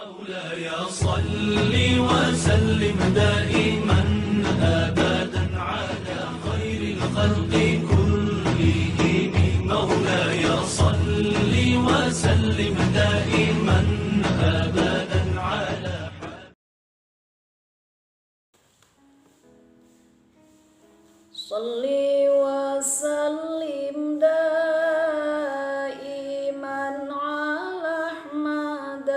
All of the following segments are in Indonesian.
مولاي صل وسلم دائما أبدا على خير الخلق كلهم مولاي صل وسلم دائما أبدا على صلي وسلم دائما على أحمد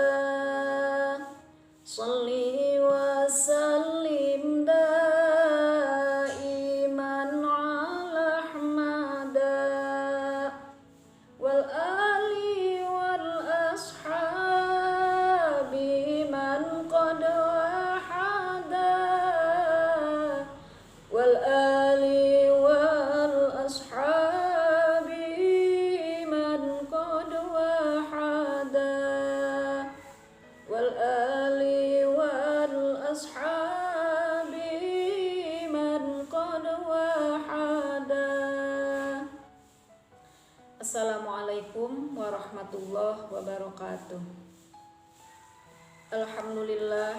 صلي وسلم دائما على أحمد والآل والأصحاب من قد وحد والآل والأصحاب من قد وحد والآل والأصحاب من قد وحد. Assalamualaikum warahmatullahi wabarakatuh. Alhamdulillah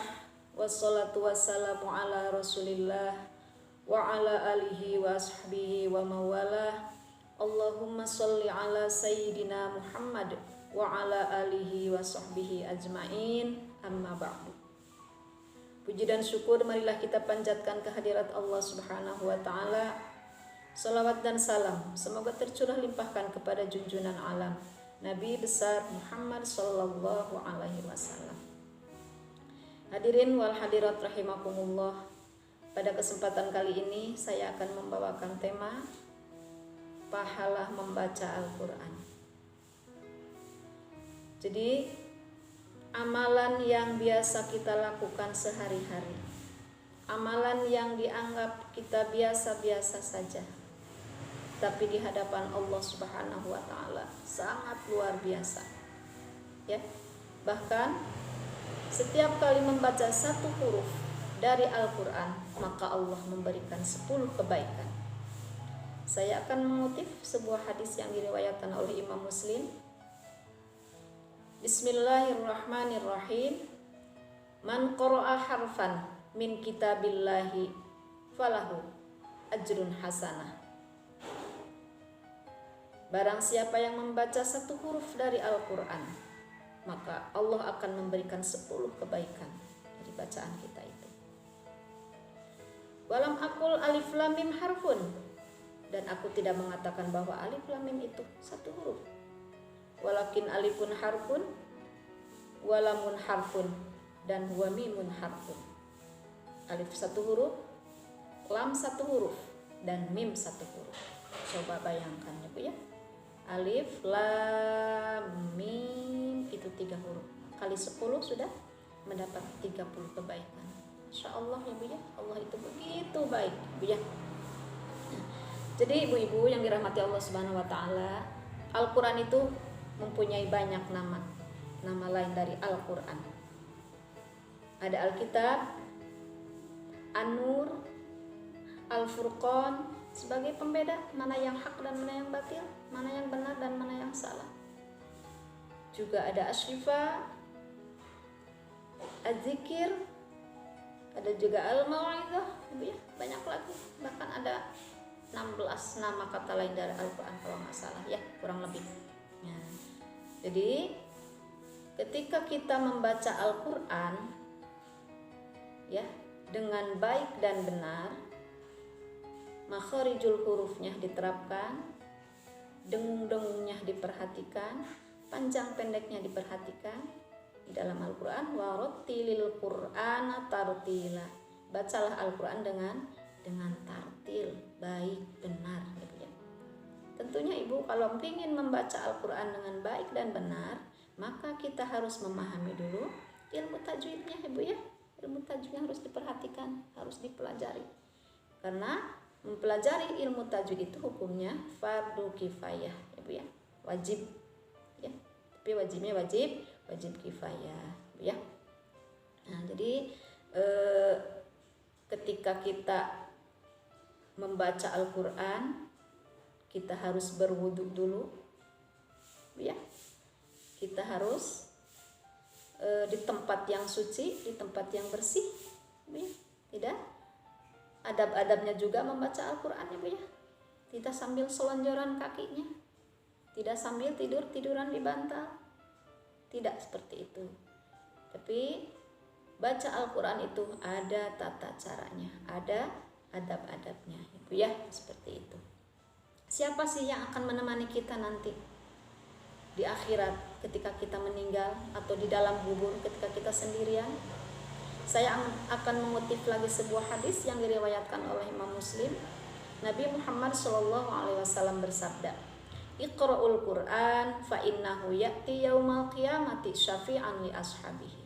wassalatu wassalamu ala rasulillah wa ala alihi wa ashabihi wa mawalah. Allahumma salli ala sayyidina Muhammad wa ala alihi wa sahbihi ajma'in, amma ba'du. Puji dan syukur marilah kita panjatkan kehadirat Allah subhanahu wa ta'ala. Salawat dan salam semoga tercurah limpahkan kepada junjungan alam Nabi besar Muhammad sallallahu alaihi wasallam. Hadirin wal hadirat rahimakumullah. Pada kesempatan kali ini saya akan membawakan tema pahala membaca Al-Quran. Jadi amalan yang biasa kita lakukan sehari-hari, amalan yang dianggap kita biasa-biasa saja, tapi di hadapan Allah Subhanahu wa taala sangat luar biasa. Ya. Bahkan setiap kali membaca satu huruf dari Al-Quran, maka Allah memberikan 10 kebaikan. Saya akan mengutip sebuah hadis yang diriwayatkan oleh Imam Muslim. Bismillahirrahmanirrahim. Man qara'a harfan min kitabillahi falahu ajrun hasanah. Barang siapa yang membaca satu huruf dari Al-Quran, maka Allah akan memberikan 10 kebaikan dari bacaan kita itu. Walam aqul alif lam mim harfun, dan aku tidak mengatakan bahwa alif lam mim itu satu huruf. Walakin alifun harfun, walamun harfun, dan huwa mimun harfun. Alif satu huruf, lam satu huruf, dan mim satu huruf. Coba bayangkan ya Bu ya. Alif, lam, mim itu 3 huruf. Kali 10 sudah mendapat 30 kebaikan. Insya Allah ya Bu ya. Allah itu begitu baik Bu ya. Jadi ibu-ibu yang dirahmati Allah Subhanahu wa taala, Al-Quran itu mempunyai banyak nama lain dari Al-Quran. Ada Alkitab, An-Nur, Al-Furqan sebagai pembeda mana yang hak dan mana yang batil, mana yang benar dan mana yang salah. Juga ada Asy-Syifa, Az-Zikir, ada juga Al-Mau'izah, ya, banyak lagi. Bahkan ada 16 nama kata lain dari Al-Quran kalau nggak salah ya, kurang lebih. Ya. Jadi ketika kita membaca Al-Quran ya dengan baik dan benar, makharijul hurufnya diterapkan, dengung-dengungnya diperhatikan, panjang pendeknya diperhatikan. Di dalam Al-Quran, warattilil Qur'ana tartila. Bacalah Al-Quran dengan tartil, baik, benar gitu ya. Tentunya Ibu kalau ingin membaca Al-Quran dengan baik dan benar, maka kita harus memahami dulu ilmu tajwidnya Ibu ya. Ilmu tajwidnya harus diperhatikan, harus dipelajari. Karena mempelajari ilmu tajwid itu hukumnya fardu kifayah ya Bu ya, wajib ya, tapi wajibnya wajib kifayah Bu ya. Nah jadi ketika kita membaca Al-Quran, kita harus berwudu dulu ya, kita harus di tempat yang suci, di tempat yang bersih, Bu ya. Tidak. Adab-adabnya juga membaca Al-Qur'an ya Bu ya. Tidak sambil selonjoran kakinya, tidak sambil tiduran di bantal. Tidak seperti itu. Tapi baca Al-Qur'an itu ada tata caranya, ada adab-adabnya ya Bu ya, seperti itu. Siapa sih yang akan menemani kita nanti di akhirat ketika kita meninggal atau di dalam kubur ketika kita sendirian? Saya akan mengutip lagi sebuah hadis yang diriwayatkan oleh Imam Muslim. Nabi Muhammad SAW bersabda, "Iqra'ul Qur'an fa innahu ya'ti yaumal qiyamati syafi'an li ashabihi."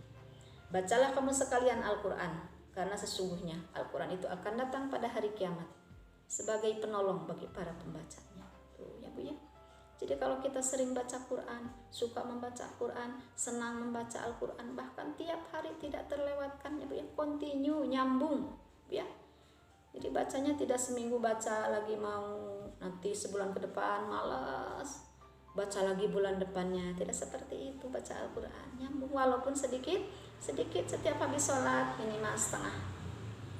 Bacalah kamu sekalian Al-Qur'an, karena sesungguhnya Al-Qur'an itu akan datang pada hari kiamat sebagai penolong bagi para pembacanya. Tuh ya Bu ya. Jadi kalau kita sering baca Quran, suka membaca Quran, senang membaca Al-Quran, bahkan tiap hari tidak terlewatkan ya Bu ya, continue, nyambung Bu ya. Jadi bacanya tidak seminggu baca lagi mau nanti sebulan ke depan malas, baca lagi bulan depannya, tidak seperti itu. Baca Al-Quran nyambung walaupun sedikit setiap habis sholat minimal setengah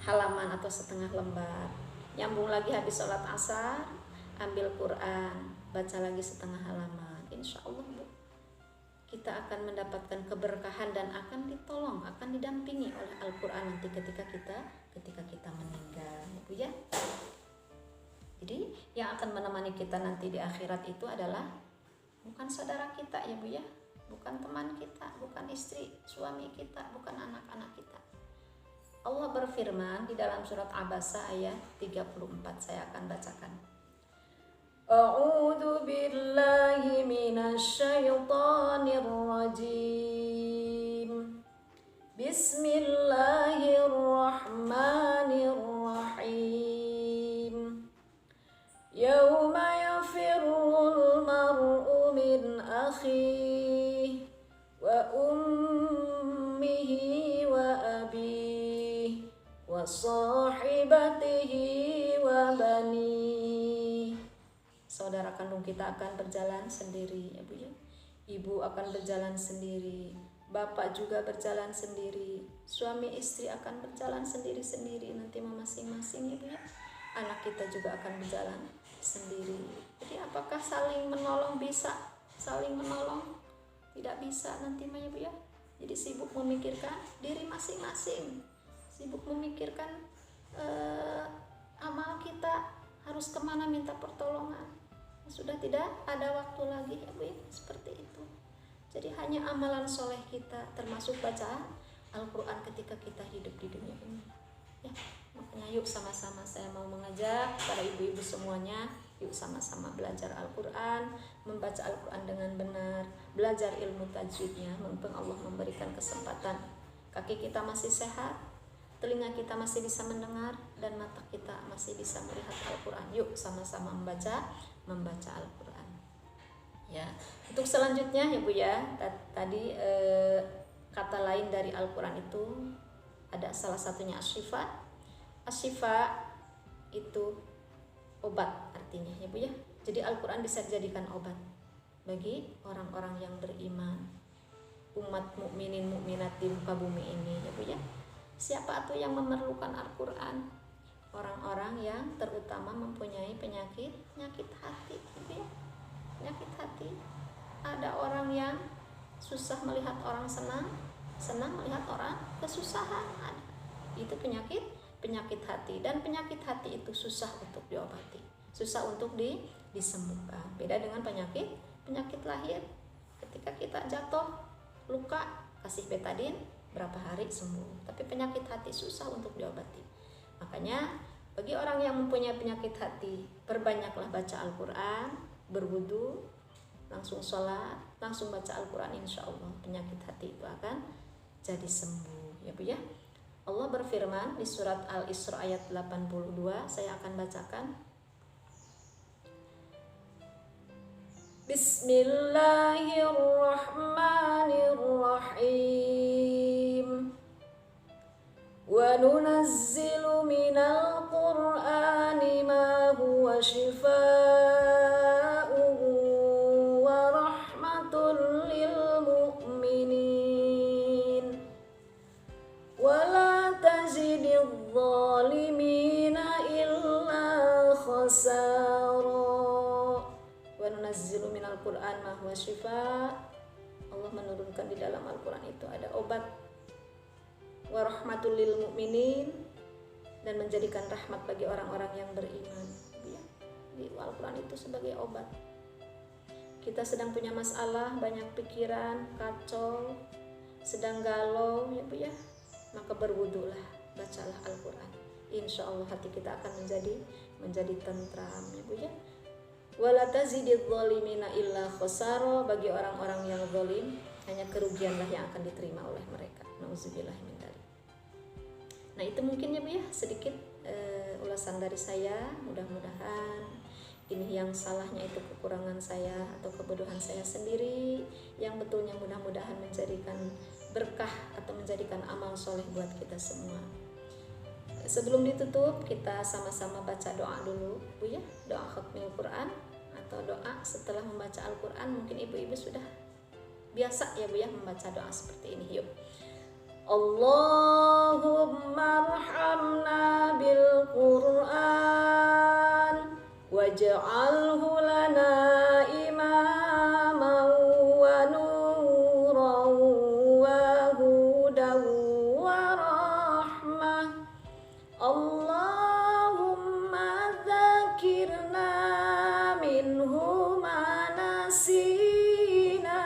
halaman atau setengah lembar, nyambung lagi habis sholat asar, ambil Quran, baca lagi setengah halaman. Insya Allah Bu, kita akan mendapatkan keberkahan dan akan ditolong, akan didampingi oleh Al-Quran nanti ketika kita meninggal ya Bu ya. Jadi yang akan menemani kita nanti di akhirat itu adalah bukan saudara kita ya Bu ya, bukan teman kita, bukan istri, suami kita, bukan anak-anak kita. Allah berfirman di dalam surat Abasa ayat 34, saya akan bacakan. A'udzu billahi minasyaitonir rajim. Bismillahirrahmanirrahim. Yauma yafirrul mar'u min akhihi wa ummihi wa abihi wa sahibatihi wa banihi. Saudara kandung kita akan berjalan sendiri ya Bu ya. Ibu akan berjalan sendiri, bapak juga berjalan sendiri, suami istri akan berjalan sendiri-sendiri nanti masing-masing ya Bu ya. Anak kita juga akan berjalan sendiri. Jadi apakah saling menolong bisa? Saling menolong? Tidak bisa nanti ya Bu ya. Jadi sibuk memikirkan diri masing-masing, sibuk memikirkan amal kita harus kemana minta pertolongan. Sudah tidak ada waktu lagi ya Bu ya, seperti itu. Jadi hanya amalan soleh kita, termasuk bacaan Al-Quran ketika kita hidup di dunia ini ya. Makanya yuk sama-sama saya mau mengajak para ibu-ibu semuanya, yuk sama-sama belajar Al-Quran, membaca Al-Quran dengan benar, belajar ilmu tajwidnya, mumpung Allah memberikan kesempatan. Kaki kita masih sehat, telinga kita masih bisa mendengar, dan mata kita masih bisa melihat Al-Quran. Yuk sama-sama membaca Al-Quran ya. Untuk selanjutnya ya Bu ya, tadi kata lain dari Al-Quran itu ada salah satunya asyifa. Asyifa itu obat artinya ya Bu ya. Jadi Al-Quran bisa dijadikan obat bagi orang-orang yang beriman, umat mukminin mukminat di muka bumi ini ya Bu ya. Siapa tuh yang memerlukan Al-Quran? Orang-orang yang terutama mempunyai penyakit hati gitu ya. Penyakit hati. Ada orang yang susah melihat orang senang melihat orang kesusahan. Ada. Itu penyakit hati, dan penyakit hati itu susah untuk diobati, susah untuk disembuhkan. Beda dengan penyakit lahir. Ketika kita jatuh, luka, kasih betadin, berapa hari sembuh. Tapi penyakit hati susah untuk diobati. Makanya bagi orang yang mempunyai penyakit hati, perbanyaklah baca Al-Quran, berwudu, langsung sholat, langsung baca Al-Quran, insya Allah penyakit hati itu akan jadi sembuh ya Bu ya. Allah berfirman di surat Al-Isra ayat 82, saya akan bacakan. Bismillahirrahmanirrahim. Wa nunazzilu minal Qur'ani ma huwa shifaa'un wa rahmatun lil mu'minin. syifa, Allah menurunkan di dalam Al-Quran itu ada obat, wa rahmatul lil mu'minin, dan menjadikan rahmat bagi orang-orang yang beriman. Ya, di Al-Quran itu sebagai obat. Kita sedang punya masalah, banyak pikiran, kacau, sedang galau, ya Bu ya, maka berwudulah, bacalah Al-Quran. Insya Allah hati kita akan menjadi tentram, ya Bu ya. Wala tazididz zalimina illa khasara, bagi orang-orang yang zalim hanya kerugianlah yang akan diterima oleh mereka. Nauzubillah min dzalik. Nah, itu mungkin ya Bu ya sedikit ulasan dari saya. Mudah-mudahan ini yang salahnya itu kekurangan saya atau kebodohan saya sendiri, yang betulnya mudah-mudahan menjadikan berkah atau menjadikan amal soleh buat kita semua. Sebelum ditutup, kita sama-sama baca doa dulu Bu ya, doa khatmil Quran atau doa setelah membaca Al-Quran. Mungkin ibu-ibu sudah biasa ya Bu ya membaca doa seperti ini. Yuk. Allahumma arhamna bil Quran waj'alhu lana imaman wa nuran wa hudan wa rahmah. Allahumma dzakirna minhu ma nasina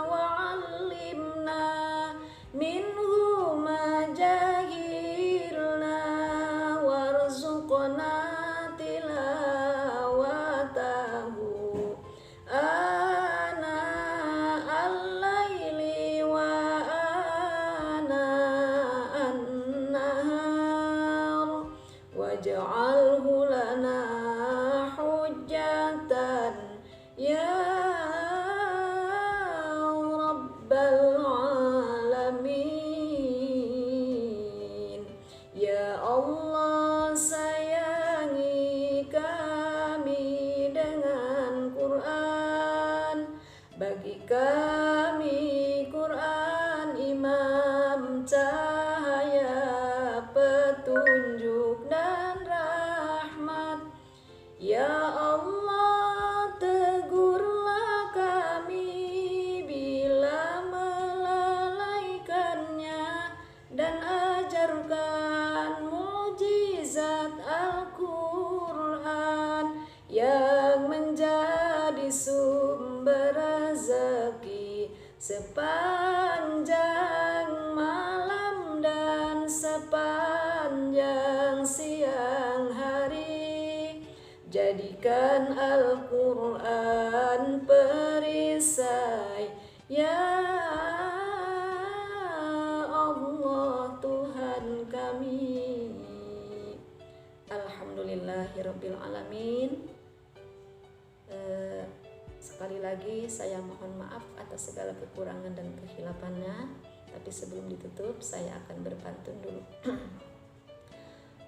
wa 'allimna minhu ma jahilna warzuqna tilawatahu ana al-laili wa ana an-nahar waj'alhu lana hujjatan ya rabbal alamin. Ya Allah, sayangi kami dengan Quran. Bagi kami Quran imam, cahaya, petunjuk dan rahmat. Ya Allah, tegurlah kami bila melalaikannya, dan ajarkan mukjizat Al-Quran yang menjadi sumber rezeki sepanjang malam dan sepanjang siang hari. Jadikan Al-Quran perisai ya Allah Tuhan kami. Alhamdulillahirabbil alamin. Sekali lagi saya mohon maaf atas segala kekurangan dan kehilafannya. Tapi sebelum ditutup, saya akan berpantun dulu.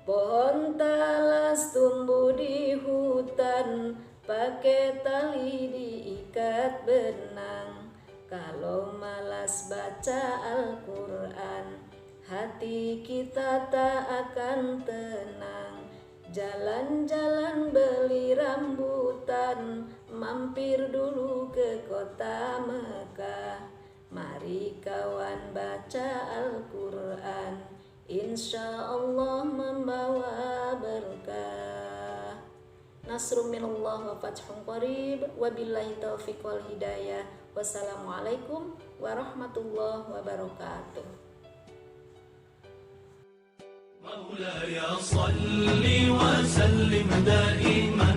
Pohon talas tumbuh di hutan, pakai tali diikat benang. Kalau malas baca Al-Quran, hati kita tak akan tenang. Jalan-jalan beli rambutan, mampir dulu ke kota Mekah. Mari kawan baca Al-Quran, insya Allah membawa berkah. Nasrun minallah wa fathun qarib. Wabillahi taufiq wal hidayah. Wassalamualaikum warahmatullahi wabarakatuh. مولاي صل وسلم دائما